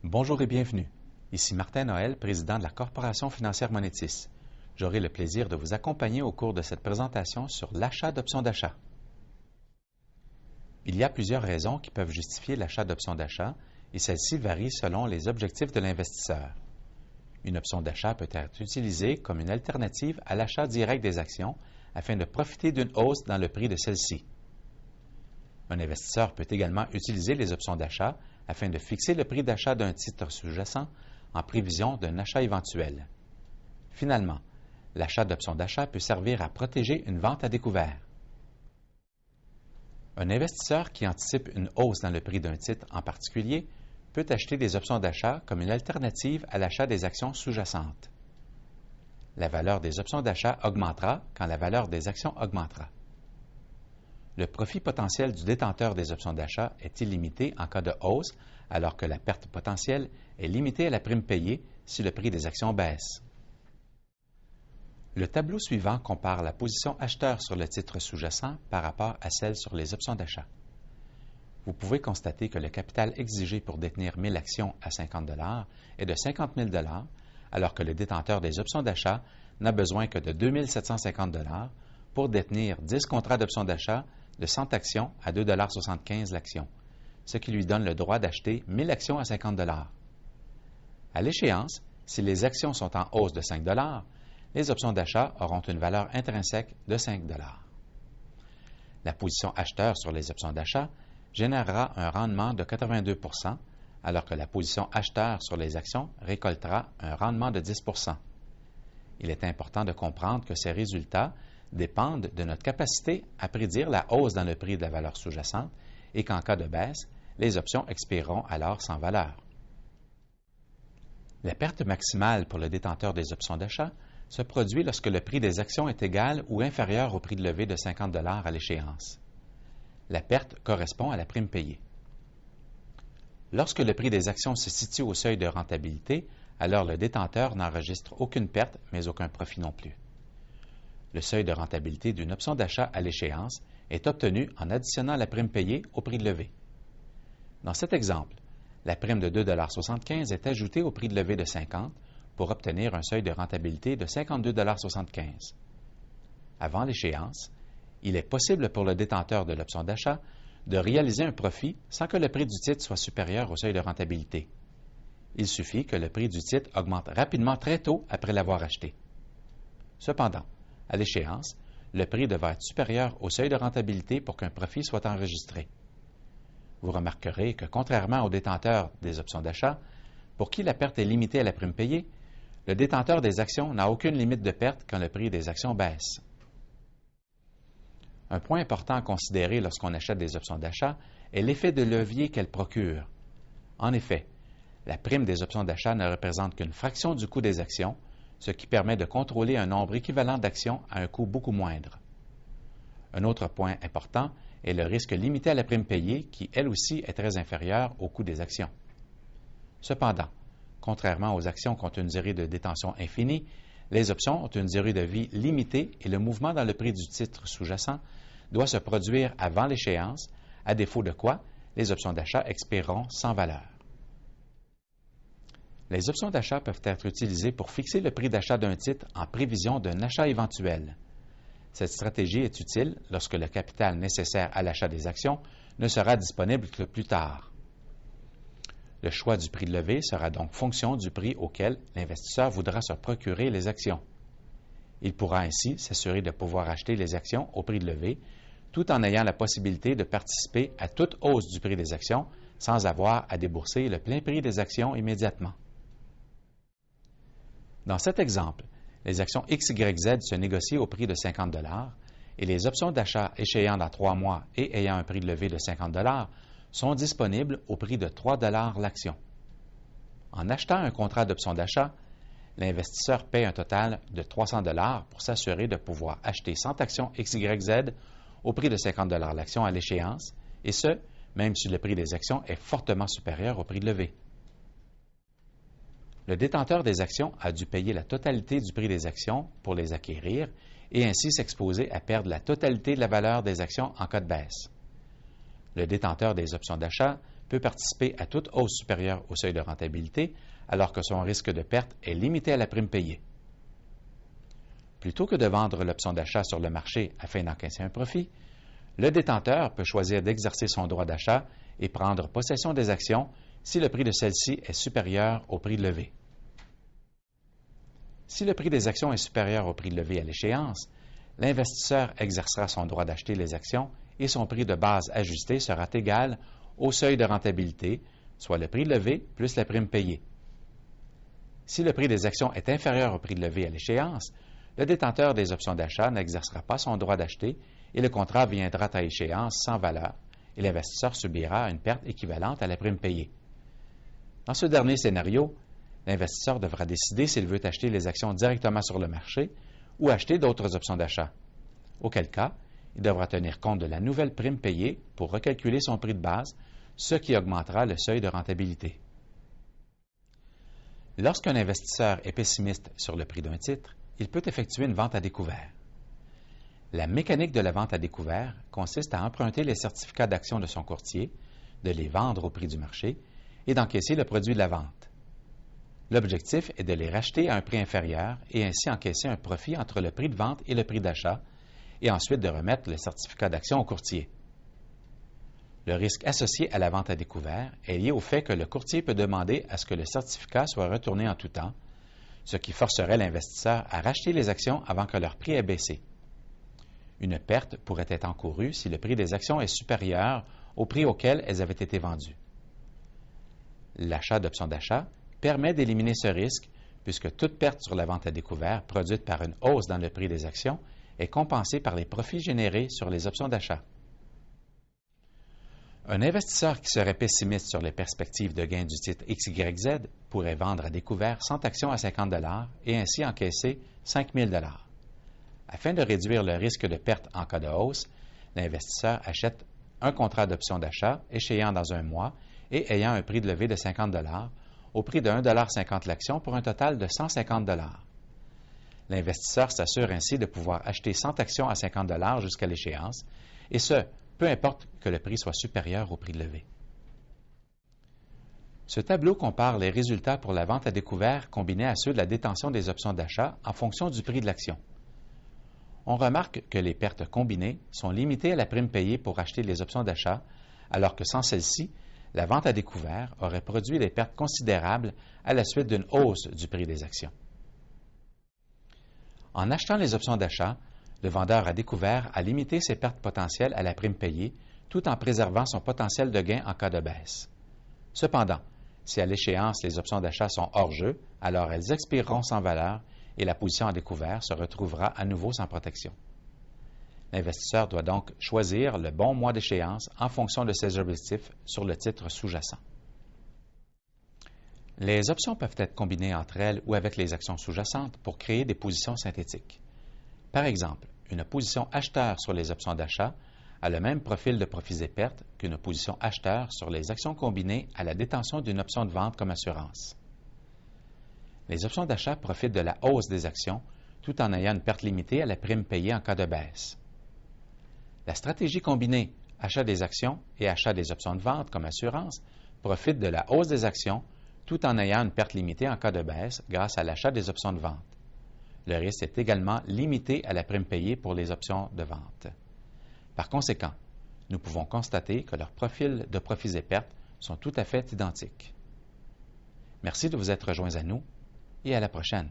Bonjour et bienvenue. Ici Martin Noël, président de la Corporation financière Monetis. J'aurai le plaisir de vous accompagner au cours de cette présentation sur l'achat d'options d'achat. Il y a plusieurs raisons qui peuvent justifier l'achat d'options d'achat et celles-ci varient selon les objectifs de l'investisseur. Une option d'achat peut être utilisée comme une alternative à l'achat direct des actions afin de profiter d'une hausse dans le prix de celles-ci. Un investisseur peut également utiliser les options d'achat afin de fixer le prix d'achat d'un titre sous-jacent en prévision d'un achat éventuel. Finalement, l'achat d'options d'achat peut servir à protéger une vente à découvert. Un investisseur qui anticipe une hausse dans le prix d'un titre en particulier peut acheter des options d'achat comme une alternative à l'achat des actions sous-jacentes. La valeur des options d'achat augmentera quand la valeur des actions augmentera. Le profit potentiel du détenteur des options d'achat est illimité en cas de hausse, alors que la perte potentielle est limitée à la prime payée si le prix des actions baisse. Le tableau suivant compare la position acheteur sur le titre sous-jacent par rapport à celle sur les options d'achat. Vous pouvez constater que le capital exigé pour détenir 1000 actions à 50 $ est de 50 000 $, alors que le détenteur des options d'achat n'a besoin que de 2 750 $ pour détenir 10 contrats d'options d'achat de 100 actions à 2,75 $ l'action, ce qui lui donne le droit d'acheter 1000 actions à 50 $. À l'échéance, si les actions sont en hausse de 5 $, les options d'achat auront une valeur intrinsèque de 5 $. La position acheteur sur les options d'achat générera un rendement de 82 %, alors que la position acheteur sur les actions récoltera un rendement de 10 %. Il est important de comprendre que ces résultats dépendent de notre capacité à prédire la hausse dans le prix de la valeur sous-jacente et qu'en cas de baisse, les options expireront alors sans valeur. La perte maximale pour le détenteur des options d'achat se produit lorsque le prix des actions est égal ou inférieur au prix de levée de 50 $ à l'échéance. La perte correspond à la prime payée. Lorsque le prix des actions se situe au seuil de rentabilité, alors le détenteur n'enregistre aucune perte, mais aucun profit non plus. Le seuil de rentabilité d'une option d'achat à l'échéance est obtenu en additionnant la prime payée au prix de levée. Dans cet exemple, la prime de 2,75 $ est ajoutée au prix de levée de 50 pour obtenir un seuil de rentabilité de 52,75 $. Avant l'échéance, il est possible pour le détenteur de l'option d'achat de réaliser un profit sans que le prix du titre soit supérieur au seuil de rentabilité. Il suffit que le prix du titre augmente rapidement très tôt après l'avoir acheté. Cependant, à l'échéance, le prix devra être supérieur au seuil de rentabilité pour qu'un profit soit enregistré. Vous remarquerez que, contrairement aux détenteurs des options d'achat, pour qui la perte est limitée à la prime payée, le détenteur des actions n'a aucune limite de perte quand le prix des actions baisse. Un point important à considérer lorsqu'on achète des options d'achat est l'effet de levier qu'elles procurent. En effet, la prime des options d'achat ne représente qu'une fraction du coût des actions, ce qui permet de contrôler un nombre équivalent d'actions à un coût beaucoup moindre. Un autre point important est le risque limité à la prime payée qui, elle aussi, est très inférieur au coût des actions. Cependant, contrairement aux actions qui ont une durée de détention infinie, les options ont une durée de vie limitée et le mouvement dans le prix du titre sous-jacent doit se produire avant l'échéance, à défaut de quoi les options d'achat expireront sans valeur. Les options d'achat peuvent être utilisées pour fixer le prix d'achat d'un titre en prévision d'un achat éventuel. Cette stratégie est utile lorsque le capital nécessaire à l'achat des actions ne sera disponible que plus tard. Le choix du prix de levée sera donc fonction du prix auquel l'investisseur voudra se procurer les actions. Il pourra ainsi s'assurer de pouvoir acheter les actions au prix de levée, tout en ayant la possibilité de participer à toute hausse du prix des actions sans avoir à débourser le plein prix des actions immédiatement. Dans cet exemple, les actions XYZ se négocient au prix de 50 $ et les options d'achat échéant dans 3 mois et ayant un prix de levée de 50 $ sont disponibles au prix de 3 $ l'action. En achetant un contrat d'option d'achat, l'investisseur paie un total de 300 $ pour s'assurer de pouvoir acheter 100 actions XYZ au prix de 50 $ l'action à l'échéance, et ce, même si le prix des actions est fortement supérieur au prix de levée. Le détenteur des actions a dû payer la totalité du prix des actions pour les acquérir et ainsi s'exposer à perdre la totalité de la valeur des actions en cas de baisse. Le détenteur des options d'achat peut participer à toute hausse supérieure au seuil de rentabilité, alors que son risque de perte est limité à la prime payée. Plutôt que de vendre l'option d'achat sur le marché afin d'encaisser un profit, le détenteur peut choisir d'exercer son droit d'achat et prendre possession des actions si le prix de celles-ci est supérieur au prix levé. Si le prix des actions est supérieur au prix levé à l'échéance, l'investisseur exercera son droit d'acheter les actions et son prix de base ajusté sera égal au seuil de rentabilité, soit le prix levé plus la prime payée. Si le prix des actions est inférieur au prix levé à l'échéance, le détenteur des options d'achat n'exercera pas son droit d'acheter et le contrat viendra à échéance sans valeur et l'investisseur subira une perte équivalente à la prime payée. Dans ce dernier scénario, l'investisseur devra décider s'il veut acheter les actions directement sur le marché ou acheter d'autres options d'achat. Auquel cas, il devra tenir compte de la nouvelle prime payée pour recalculer son prix de base, ce qui augmentera le seuil de rentabilité. Lorsqu'un investisseur est pessimiste sur le prix d'un titre, il peut effectuer une vente à découvert. La mécanique de la vente à découvert consiste à emprunter les certificats d'action de son courtier, de les vendre au prix du marché et d'encaisser le produit de la vente. L'objectif est de les racheter à un prix inférieur et ainsi encaisser un profit entre le prix de vente et le prix d'achat, et ensuite de remettre le certificat d'action au courtier. Le risque associé à la vente à découvert est lié au fait que le courtier peut demander à ce que le certificat soit retourné en tout temps, ce qui forcerait l'investisseur à racheter les actions avant que leur prix ait baissé. Une perte pourrait être encourue si le prix des actions est supérieur au prix auquel elles avaient été vendues. L'achat d'options d'achat permet d'éliminer ce risque puisque toute perte sur la vente à découvert produite par une hausse dans le prix des actions est compensée par les profits générés sur les options d'achat. Un investisseur qui serait pessimiste sur les perspectives de gain du titre XYZ pourrait vendre à découvert 100 actions à 50 $ et ainsi encaisser 5 000 $. Afin de réduire le risque de perte en cas de hausse, l'investisseur achète un contrat d'option d'achat échéant dans un mois et ayant un prix de levée de 50 $ au prix de 1,50 $ l'action pour un total de 150 $. L'investisseur s'assure ainsi de pouvoir acheter 100 actions à 50 $ jusqu'à l'échéance, et ce, peu importe que le prix soit supérieur au prix levé. Ce tableau compare les résultats pour la vente à découvert combinés à ceux de la détention des options d'achat en fonction du prix de l'action. On remarque que les pertes combinées sont limitées à la prime payée pour acheter les options d'achat, alors que sans celle-ci, la vente à découvert aurait produit des pertes considérables à la suite d'une hausse du prix des actions. En achetant les options d'achat, le vendeur à découvert a limité ses pertes potentielles à la prime payée tout en préservant son potentiel de gain en cas de baisse. Cependant, si à l'échéance les options d'achat sont hors jeu, alors elles expireront sans valeur et la position à découvert se retrouvera à nouveau sans protection. L'investisseur doit donc choisir le bon mois d'échéance en fonction de ses objectifs sur le titre sous-jacent. Les options peuvent être combinées entre elles ou avec les actions sous-jacentes pour créer des positions synthétiques. Par exemple, une position acheteur sur les options d'achat a le même profil de profits et pertes qu'une position acheteur sur les actions combinées à la détention d'une option de vente comme assurance. Les options d'achat profitent de la hausse des actions tout en ayant une perte limitée à la prime payée en cas de baisse. La stratégie combinée achat des actions et achat des options de vente comme assurance profite de la hausse des actions tout en ayant une perte limitée en cas de baisse grâce à l'achat des options de vente. Le risque est également limité à la prime payée pour les options de vente. Par conséquent, nous pouvons constater que leurs profils de profits et pertes sont tout à fait identiques. Merci de vous être rejoints à nous et à la prochaine.